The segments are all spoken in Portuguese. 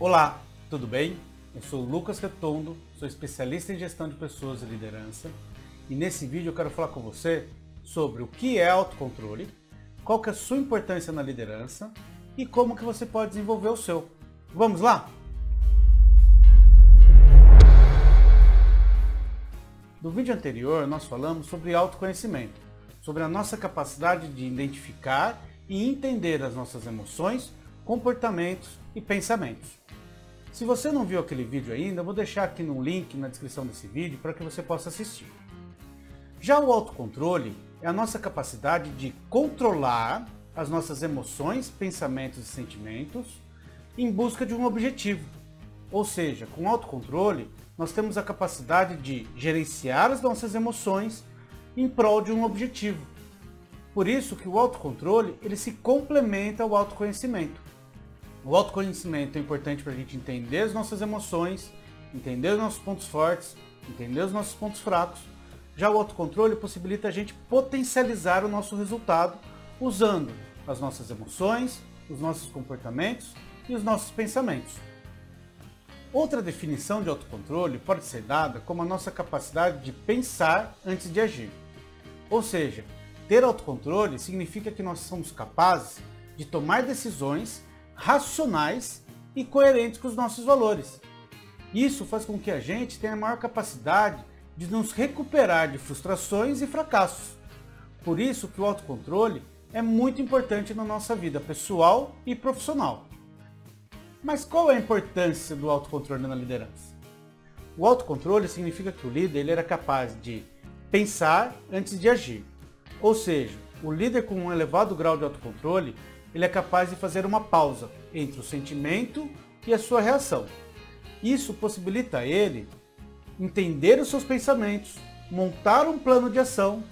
Olá, tudo bem? Eu sou o Lucas Retondo, sou especialista em gestão de pessoas e liderança e nesse vídeo eu quero falar com você sobre o que é autocontrole, qual que é a sua importância na liderança e como que você pode desenvolver o seu. Vamos lá? No vídeo anterior nós falamos sobre autoconhecimento, sobre a nossa capacidade de identificar e entender as nossas emoções, comportamentos e pensamentos. Se você não viu aquele vídeo ainda, eu vou deixar aqui no link na descrição desse vídeo para que você possa assistir. Já o autocontrole é a nossa capacidade de controlar as nossas emoções, pensamentos e sentimentos em busca de um objetivo. Ou seja, com autocontrole, nós temos a capacidade de gerenciar as nossas emoções em prol de um objetivo. Por isso que o autocontrole ele se complementa ao autoconhecimento. O autoconhecimento é importante para a gente entender as nossas emoções, entender os nossos pontos fortes, entender os nossos pontos fracos. Já o autocontrole possibilita a gente potencializar o nosso resultado usando as nossas emoções, os nossos comportamentos e os nossos pensamentos. Outra definição de autocontrole pode ser dada como a nossa capacidade de pensar antes de agir. Ou seja, ter autocontrole significa que nós somos capazes de tomar decisões racionais e coerentes com os nossos valores. Isso faz com que a gente tenha a maior capacidade de nos recuperar de frustrações e fracassos. Por isso que o autocontrole é muito importante na nossa vida pessoal e profissional. Mas qual é a importância do autocontrole na liderança? O autocontrole significa que o líder ele era capaz de pensar antes de agir. Ou seja, o líder com um elevado grau de autocontrole ele é capaz de fazer uma pausa entre o sentimento e a sua reação. Isso possibilita a ele entender os seus pensamentos, montar um plano de ação,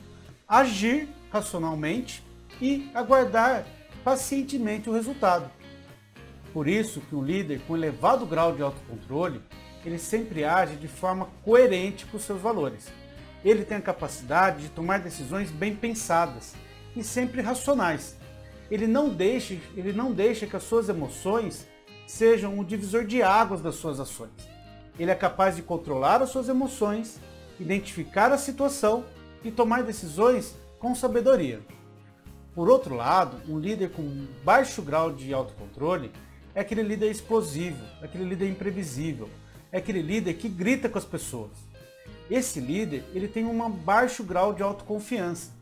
agir racionalmente e aguardar pacientemente o resultado. Por isso que um líder com elevado grau de autocontrole, ele sempre age de forma coerente com os seus valores. Ele tem a capacidade de tomar decisões bem pensadas e sempre racionais. Ele não deixa que as suas emoções sejam o divisor de águas das suas ações. Ele é capaz de controlar as suas emoções, identificar a situação e tomar decisões com sabedoria. Por outro lado, um líder com baixo grau de autocontrole é aquele líder explosivo, é aquele líder imprevisível, é aquele líder que grita com as pessoas. Esse líder ele tem um baixo grau de autoconfiança,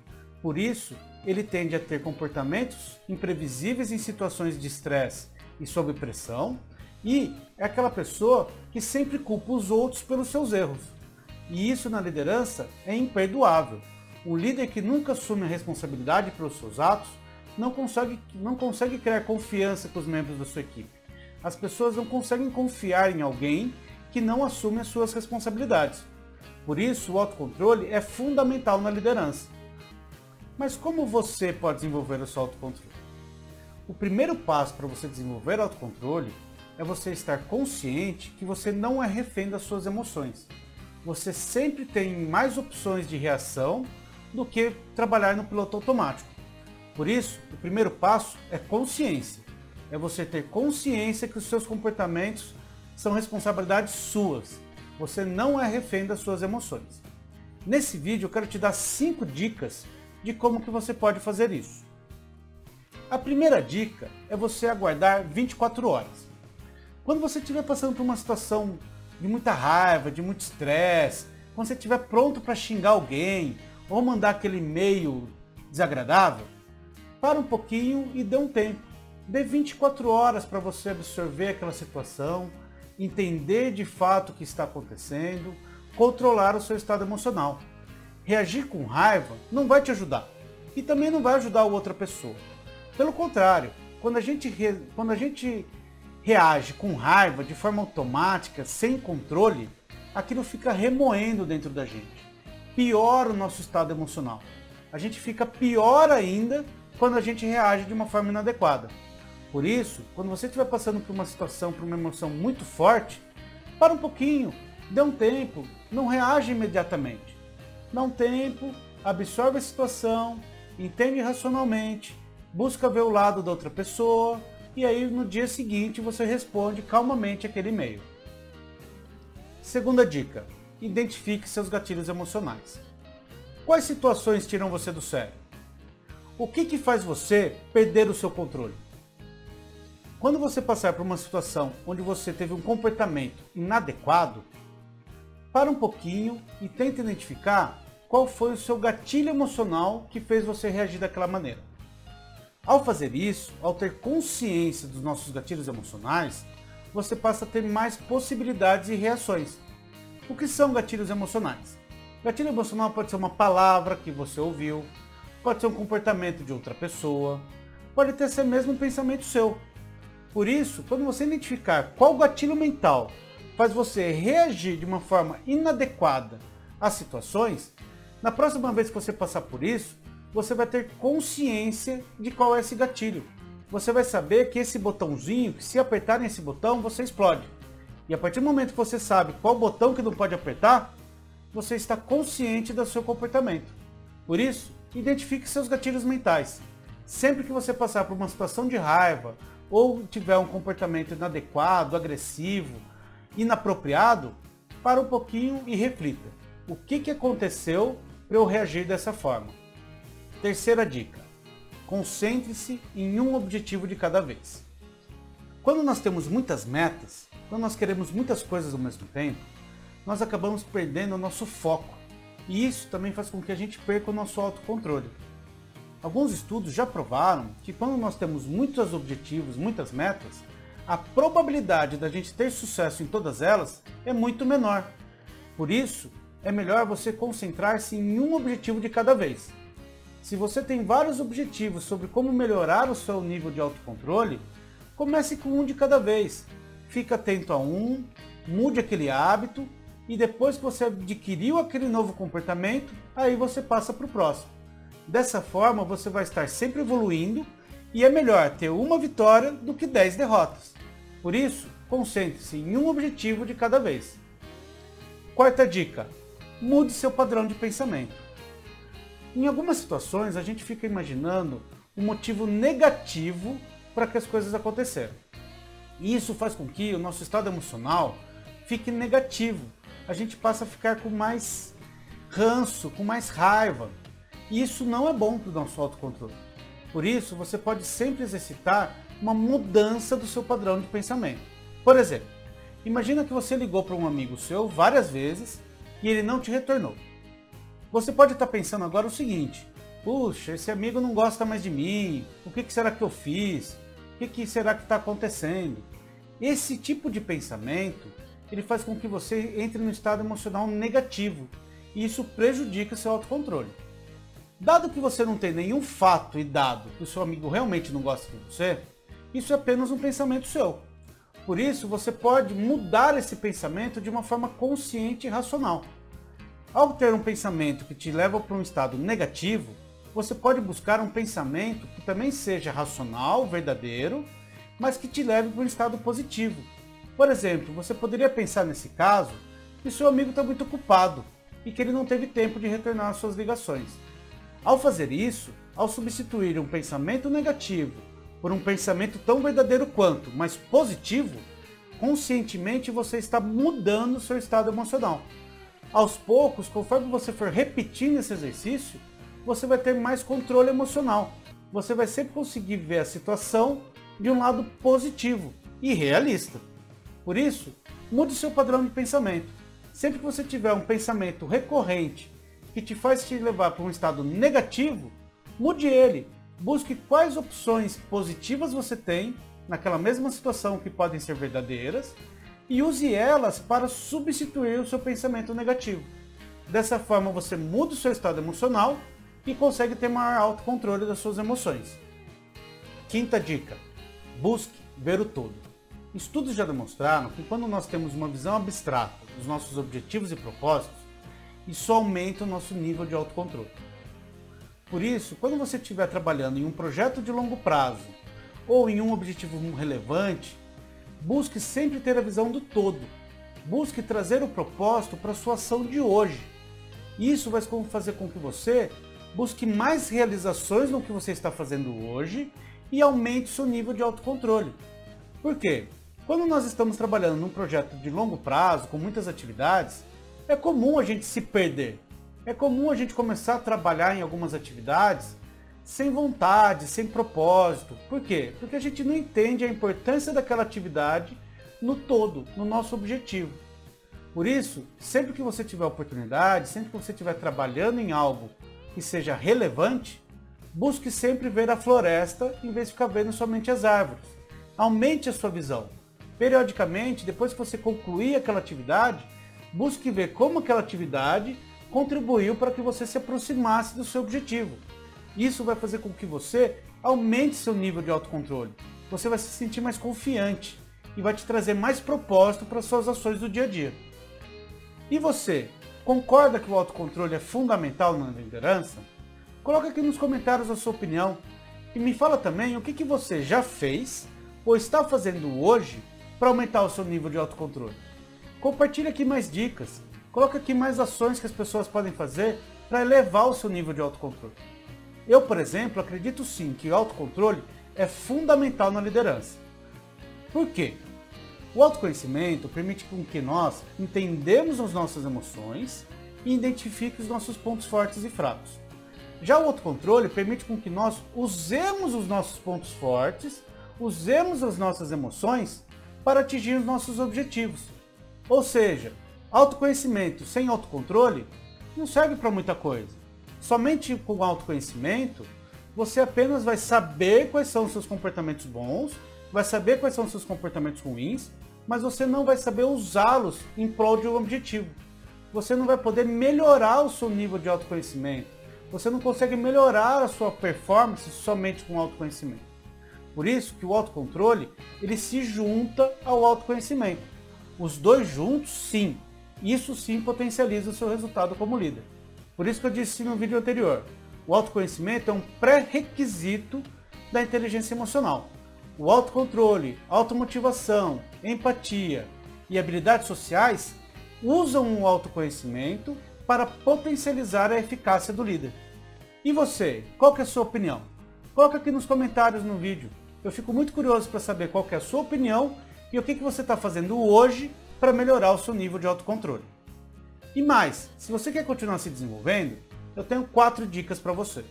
por isso ele tende a ter comportamentos imprevisíveis em situações de estresse e sob pressão, e é aquela pessoa que sempre culpa os outros pelos seus erros. E isso na liderança é imperdoável. Um líder que nunca assume a responsabilidade pelos seus atos não consegue criar confiança com os membros da sua equipe. As pessoas não conseguem confiar em alguém que não assume as suas responsabilidades. Por isso, o autocontrole é fundamental na liderança. Mas como você pode desenvolver o seu autocontrole? O primeiro passo para você desenvolver autocontrole é você estar consciente que você não é refém das suas emoções. Você sempre tem mais opções de reação do que trabalhar no piloto automático. Por isso, o primeiro passo é consciência. É você ter consciência que os seus comportamentos são responsabilidades suas. Você não é refém das suas emoções. Nesse vídeo eu quero te dar 5 dicas de como que você pode fazer isso. A primeira dica é você aguardar 24 horas. Quando você estiver passando por uma situação de muita raiva, de muito estresse, quando você estiver pronto para xingar alguém ou mandar aquele e-mail desagradável, para um pouquinho e dê um tempo. Dê 24 horas para você absorver aquela situação, entender de fato o que está acontecendo, controlar o seu estado emocional. Reagir com raiva não vai te ajudar e também não vai ajudar a outra pessoa. Pelo contrário, quando a gente reage com raiva de forma automática, sem controle, aquilo fica remoendo dentro da gente. Piora o nosso estado emocional. A gente fica pior ainda quando a gente reage de uma forma inadequada. Por isso, quando você estiver passando por uma situação, por uma emoção muito forte, para um pouquinho, dê um tempo, não reage imediatamente. Dá um tempo, absorve a situação, entende racionalmente, busca ver o lado da outra pessoa, e aí no dia seguinte você responde calmamente aquele e-mail. Segunda dica, identifique seus gatilhos emocionais. Quais situações tiram você do sério? O que faz você perder o seu controle? Quando você passar por uma situação onde você teve um comportamento inadequado, para um pouquinho e tenta identificar qual foi o seu gatilho emocional que fez você reagir daquela maneira. Ao fazer isso, ao ter consciência dos nossos gatilhos emocionais, você passa a ter mais possibilidades e reações. O que são gatilhos emocionais? Gatilho emocional pode ser uma palavra que você ouviu, pode ser um comportamento de outra pessoa, pode até ser mesmo um pensamento seu. Por isso, quando você identificar qual gatilho mental faz você reagir de uma forma inadequada às situações, na próxima vez que você passar por isso, você vai ter consciência de qual é esse gatilho. Você vai saber que esse botãozinho, que se apertar esse botão, você explode. E a partir do momento que você sabe qual botão que não pode apertar, você está consciente do seu comportamento. Por isso, identifique seus gatilhos mentais. Sempre que você passar por uma situação de raiva, ou tiver um comportamento inadequado, agressivo, inapropriado, para um pouquinho e reflita. O que aconteceu para eu reagir dessa forma? Terceira dica. Concentre-se em um objetivo de cada vez. Quando nós temos muitas metas, quando nós queremos muitas coisas ao mesmo tempo, nós acabamos perdendo o nosso foco. E isso também faz com que a gente perca o nosso autocontrole. Alguns estudos já provaram que quando nós temos muitos objetivos, muitas metas, a probabilidade da gente ter sucesso em todas elas é muito menor. Por isso, é melhor você concentrar-se em um objetivo de cada vez. Se você tem vários objetivos sobre como melhorar o seu nível de autocontrole, comece com um de cada vez. Fique atento a um, mude aquele hábito e depois que você adquiriu aquele novo comportamento, aí você passa para o próximo. Dessa forma, você vai estar sempre evoluindo e é melhor ter uma vitória do que 10 derrotas. Por isso, concentre-se em um objetivo de cada vez. Quarta dica, mude seu padrão de pensamento. Em algumas situações, a gente fica imaginando um motivo negativo para que as coisas aconteçam. E isso faz com que o nosso estado emocional fique negativo. A gente passa a ficar com mais ranço, com mais raiva. E isso não é bom para o nosso autocontrole. Por isso, você pode sempre exercitar uma mudança do seu padrão de pensamento. Por exemplo, imagina que você ligou para um amigo seu várias vezes e ele não te retornou. Você pode estar pensando agora o seguinte: puxa, esse amigo não gosta mais de mim, o que será que eu fiz? O que será que está acontecendo? Esse tipo de pensamento, ele faz com que você entre num estado emocional negativo e isso prejudica seu autocontrole. Dado que você não tem nenhum fato e dado que o seu amigo realmente não gosta de você, isso é apenas um pensamento seu. Por isso, você pode mudar esse pensamento de uma forma consciente e racional. Ao ter um pensamento que te leva para um estado negativo, você pode buscar um pensamento que também seja racional, verdadeiro, mas que te leve para um estado positivo. Por exemplo, você poderia pensar nesse caso que seu amigo está muito ocupado e que ele não teve tempo de retornar às suas ligações. Ao fazer isso, ao substituir um pensamento negativo por um pensamento tão verdadeiro quanto, mas positivo, conscientemente você está mudando o seu estado emocional. Aos poucos, conforme você for repetindo esse exercício, você vai ter mais controle emocional. Você vai sempre conseguir ver a situação de um lado positivo e realista. Por isso, mude seu padrão de pensamento. Sempre que você tiver um pensamento recorrente que te faz te levar para um estado negativo, mude ele. Busque quais opções positivas você tem naquela mesma situação que podem ser verdadeiras e use elas para substituir o seu pensamento negativo. Dessa forma você muda o seu estado emocional e consegue ter maior autocontrole das suas emoções. Quinta dica, busque ver o todo. Estudos já demonstraram que quando nós temos uma visão abstrata dos nossos objetivos e propósitos, isso aumenta o nosso nível de autocontrole. Por isso, quando você estiver trabalhando em um projeto de longo prazo ou em um objetivo relevante, busque sempre ter a visão do todo. Busque trazer o propósito para a sua ação de hoje. Isso vai fazer com que você busque mais realizações no que você está fazendo hoje e aumente o seu nível de autocontrole. Por quê? Quando nós estamos trabalhando num projeto de longo prazo, com muitas atividades, é comum a gente se perder. É comum a gente começar a trabalhar em algumas atividades sem vontade, sem propósito. Por quê? Porque a gente não entende a importância daquela atividade no todo, no nosso objetivo. Por isso, sempre que você tiver oportunidade, sempre que você estiver trabalhando em algo que seja relevante, busque sempre ver a floresta em vez de ficar vendo somente as árvores. Aumente a sua visão. Periodicamente, depois que você concluir aquela atividade, busque ver como aquela atividade contribuiu para que você se aproximasse do seu objetivo. Isso vai fazer com que você aumente seu nível de autocontrole. Você vai se sentir mais confiante e vai te trazer mais propósito para as suas ações do dia a dia. E você, concorda que o autocontrole é fundamental na liderança? Coloca aqui nos comentários a sua opinião e me fala também o que você já fez ou está fazendo hoje para aumentar o seu nível de autocontrole. Compartilhe aqui mais dicas, coloca aqui mais ações que as pessoas podem fazer para elevar o seu nível de autocontrole. Eu, por exemplo, acredito sim que o autocontrole é fundamental na liderança. Por quê? O autoconhecimento permite que nós entendamos as nossas emoções e identifique os nossos pontos fortes e fracos. Já o autocontrole permite que nós usemos os nossos pontos fortes, usemos as nossas emoções para atingir os nossos objetivos. Ou seja, autoconhecimento sem autocontrole não serve para muita coisa. Somente com autoconhecimento, você apenas vai saber quais são os seus comportamentos bons, vai saber quais são os seus comportamentos ruins, mas você não vai saber usá-los em prol de um objetivo. Você não vai poder melhorar o seu nível de autoconhecimento. Você não consegue melhorar a sua performance somente com autoconhecimento. Por isso que o autocontrole, ele se junta ao autoconhecimento. Os dois juntos, sim. Isso sim potencializa o seu resultado como líder. Por isso que eu disse no vídeo anterior, o autoconhecimento é um pré-requisito da inteligência emocional. O autocontrole, automotivação, empatia e habilidades sociais usam o autoconhecimento para potencializar a eficácia do líder. E você, qual que é a sua opinião? Coloca aqui nos comentários no vídeo. Eu fico muito curioso para saber qual que é a sua opinião e o que você está fazendo hoje para melhorar o seu nível de autocontrole. E mais, se você quer continuar se desenvolvendo, eu tenho 4 dicas para você.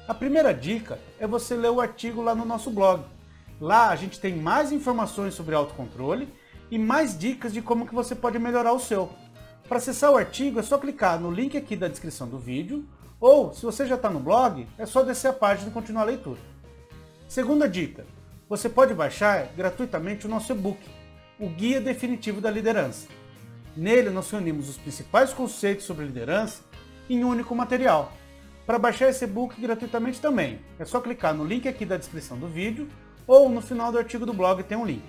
A primeira dica é você ler o artigo lá no nosso blog. Lá a gente tem mais informações sobre autocontrole e mais dicas de como que você pode melhorar o seu. Para acessar o artigo é só clicar no link aqui da descrição do vídeo, ou se você já está no blog, é só descer a página e continuar a leitura. Segunda dica, você pode baixar gratuitamente o nosso e-book, o Guia Definitivo da Liderança. Nele nós reunimos os principais conceitos sobre liderança em um único material. Para baixar esse e-book gratuitamente também, é só clicar no link aqui da descrição do vídeo ou no final do artigo do blog tem um link.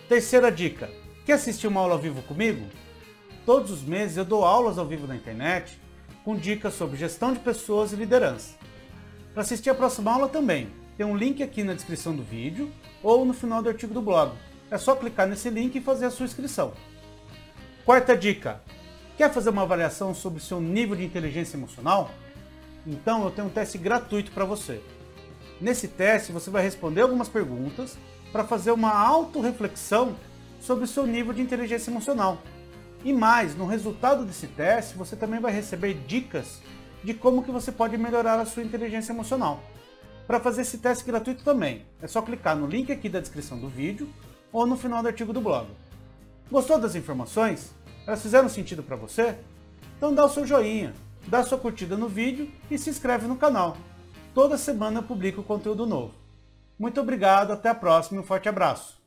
Terceira dica, quer assistir uma aula ao vivo comigo? Todos os meses eu dou aulas ao vivo na internet com dicas sobre gestão de pessoas e liderança. Para assistir a próxima aula também, tem um link aqui na descrição do vídeo ou no final do artigo do blog. É só clicar nesse link e fazer a sua inscrição. Quarta dica, quer fazer uma avaliação sobre o seu nível de inteligência emocional? Então eu tenho um teste gratuito para você. Nesse teste você vai responder algumas perguntas para fazer uma autorreflexão sobre o seu nível de inteligência emocional. E mais, no resultado desse teste você também vai receber dicas de como que você pode melhorar a sua inteligência emocional. Para fazer esse teste gratuito também, é só clicar no link aqui da descrição do vídeo ou no final do artigo do blog. Gostou das informações? Elas fizeram sentido para você? Então dá o seu joinha, dá a sua curtida no vídeo e se inscreve no canal. Toda semana eu publico conteúdo novo. Muito obrigado, até a próxima e um forte abraço.